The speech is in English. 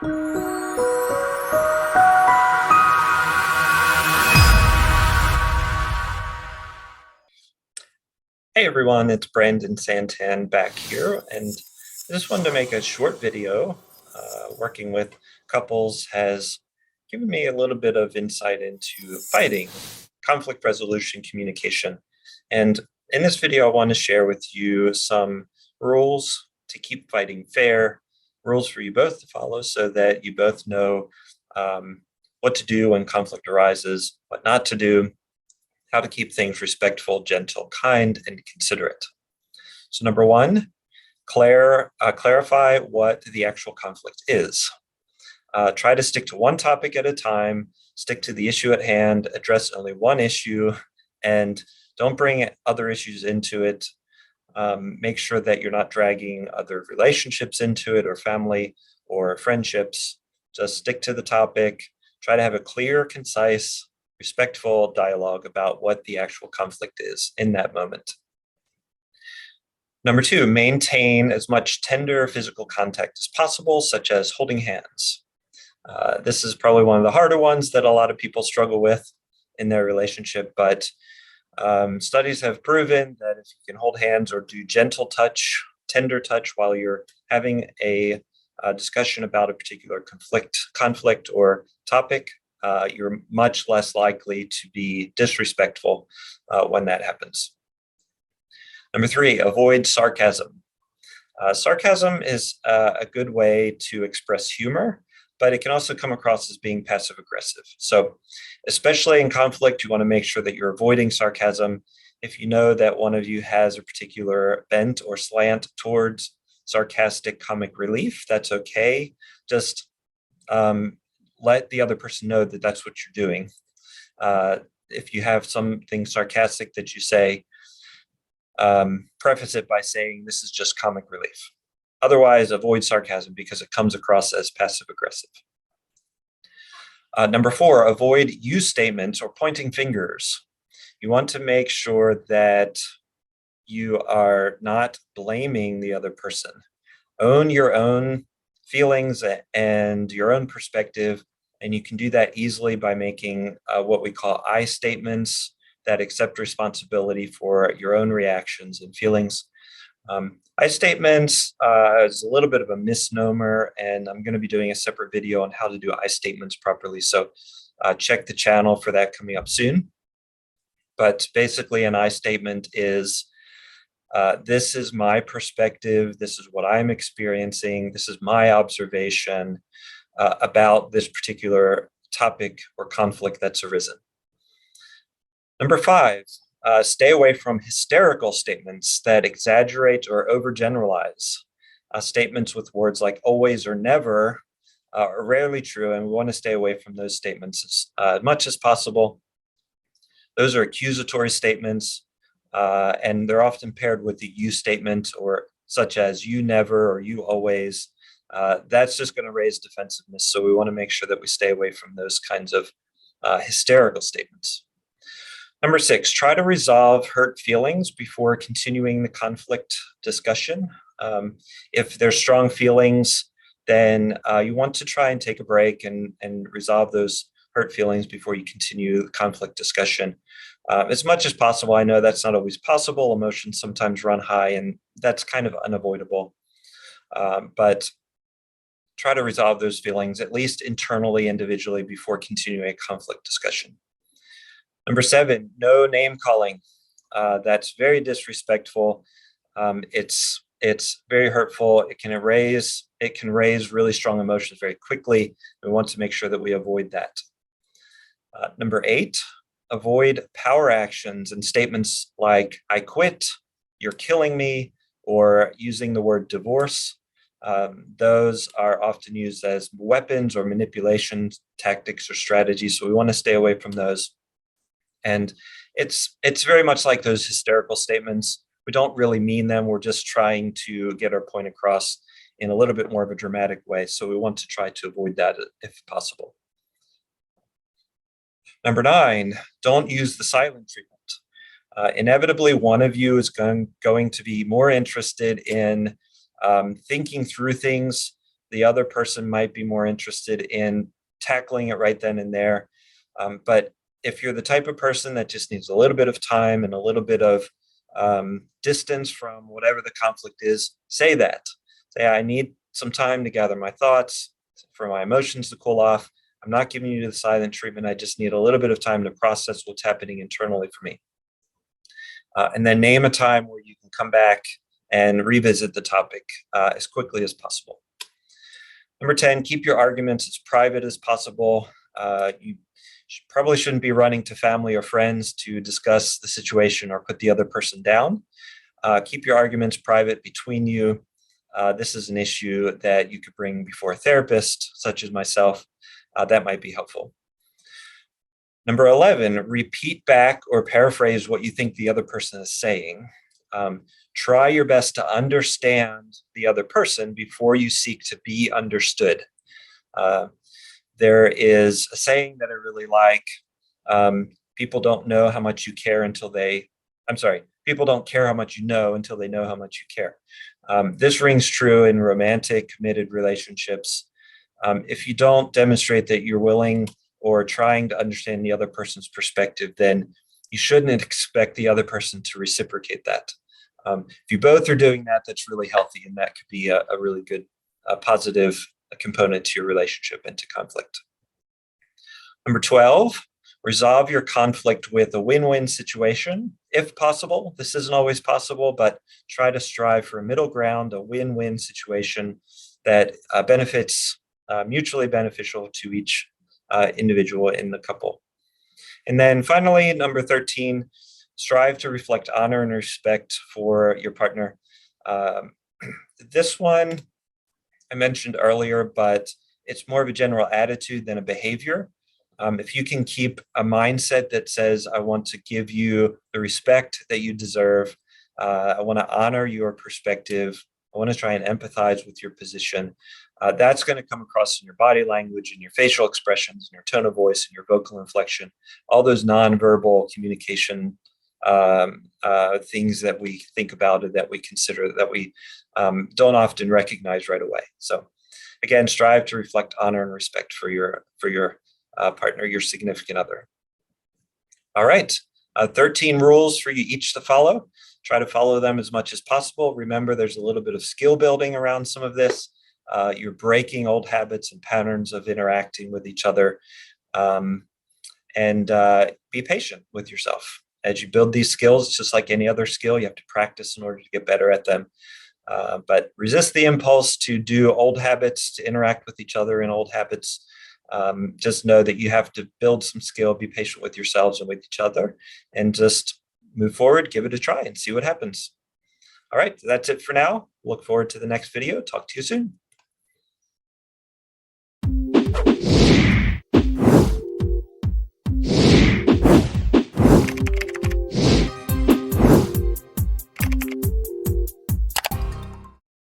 Hey everyone, it's Brandon Santan back here, and I just wanted to make a short video. Working with couples has given me a little bit of insight into fighting, conflict resolution, communication. And in this video, I want to share with you some rules to keep fighting fair, rules for you both to follow so that you both know what to do when conflict arises, what not to do, how to keep things respectful, gentle, kind, and considerate. So number one, clarify what the actual conflict is. Try to stick to one topic at a time, stick to the issue at hand, address only one issue, and don't bring other issues into it. Make sure that you're not dragging other relationships into it or family or friendships. Just stick to the topic. Try to have a clear, concise, respectful dialogue about what the actual conflict is in that moment. Number two, maintain as much tender physical contact as possible, such as holding hands. This is probably one of the harder ones that a lot of people struggle with in their relationship, but studies have proven that if you can hold hands or do gentle touch, tender touch while you're having a discussion about a particular conflict or topic, you're much less likely to be disrespectful when that happens. Number three, avoid sarcasm. Sarcasm is a good way to express humor, but it can also come across as being passive aggressive. So especially in conflict, you want to make sure that you're avoiding sarcasm. If you know that one of you has a particular bent or slant towards sarcastic comic relief, that's okay. Just let the other person know that that's what you're doing. If you have something sarcastic that you say, preface it by saying this is just comic relief. Otherwise, avoid sarcasm because it comes across as passive aggressive. Number four, avoid you statements or pointing fingers. You want to make sure that you are not blaming the other person. Own your own feelings and your own perspective, and you can do that easily by making what we call I statements that accept responsibility for your own reactions and feelings. I statements is a little bit of a misnomer, and I'm going to be doing a separate video on how to do I statements properly. So check the channel for that coming up soon. But basically, an I statement is this is my perspective. This is what I'm experiencing. This is my observation about this particular topic or conflict that's arisen. Number five, stay away from hysterical statements that exaggerate or overgeneralize. Statements with words like always or never are rarely true, and we want to stay away from those statements as much as possible. Those are accusatory statements, and they're often paired with the you statement, or such as you never or you always. That's just going to raise defensiveness, so we want to make sure that we stay away from those kinds of hysterical statements. Number six, try to resolve hurt feelings before continuing the conflict discussion. If there's strong feelings, then you want to try and take a break and resolve those hurt feelings before you continue the conflict discussion. As much as possible. I know that's not always possible. Emotions sometimes run high, and that's kind of unavoidable. But try to resolve those feelings, at least internally, individually, before continuing a conflict discussion. Number seven, no name calling. That's very disrespectful. It's very hurtful. It can raise really strong emotions very quickly. We want to make sure that we avoid that. Number eight, avoid power actions and statements like I quit, you're killing me, or using the word divorce. Those are often used as weapons or manipulation tactics or strategies, so we want to stay away from those. And it's very much like those hysterical statements. We don't really mean them. We're just trying to get our point across in a little bit more of a dramatic way. So we want to try to avoid that if possible. Number nine, don't use the silent treatment. Inevitably, one of you is going to be more interested in thinking through things. The other person might be more interested in tackling it right then and there. But if you're the type of person that just needs a little bit of time and a little bit of distance from whatever the conflict is, say that. Say, I need some time to gather my thoughts, for my emotions to cool off. I'm not giving you the silent treatment. I just need a little bit of time to process what's happening internally for me. And then name a time where you can come back and revisit the topic as quickly as possible. Number 10, keep your arguments as private as possible. You probably shouldn't be running to family or friends to discuss the situation or put the other person down. Keep your arguments private between you. This is an issue that you could bring before a therapist, such as myself. That might be helpful. Number 11, repeat back or paraphrase what you think the other person is saying. Try your best to understand the other person before you seek to be understood. There is a saying that I really like. People don't know how much you care until they, people don't care how much you know until they know how much you care. This rings true in romantic, committed relationships. If you don't demonstrate that you're willing or trying to understand the other person's perspective, then you shouldn't expect the other person to reciprocate that. If you both are doing that, that's really healthy, and that could be a really good, positive component to your relationship and to conflict. Number 12, resolve your conflict with a win-win situation, if possible. This isn't always possible, but try to strive for a middle ground, a win-win situation that benefits, mutually beneficial to each individual in the couple. And then finally, number 13, strive to reflect honor and respect for your partner. This one I mentioned earlier, but it's more of a general attitude than a behavior. If you can keep a mindset that says, I want to give you the respect that you deserve, I want to honor your perspective, I want to try and empathize with your position, that's going to come across in your body language, in your facial expressions, in your tone of voice, in your vocal inflection, all those nonverbal communication things that we think about and that we consider, that we don't often recognize right away. So again, strive to reflect honor and respect for your partner, your significant other. All right, 13 rules for you each to follow. Try to follow them as much as possible. Remember, there's a little bit of skill building around some of this. You're breaking old habits and patterns of interacting with each other. And be patient with yourself. As you build these skills, just like any other skill, you have to practice in order to get better at them. But resist the impulse to do old habits, to interact with each other in old habits. Just know that you have to build some skill, be patient with yourselves and with each other, and just move forward, give it a try and see what happens. All right, that's it for now. Look forward to the next video. Talk to you soon.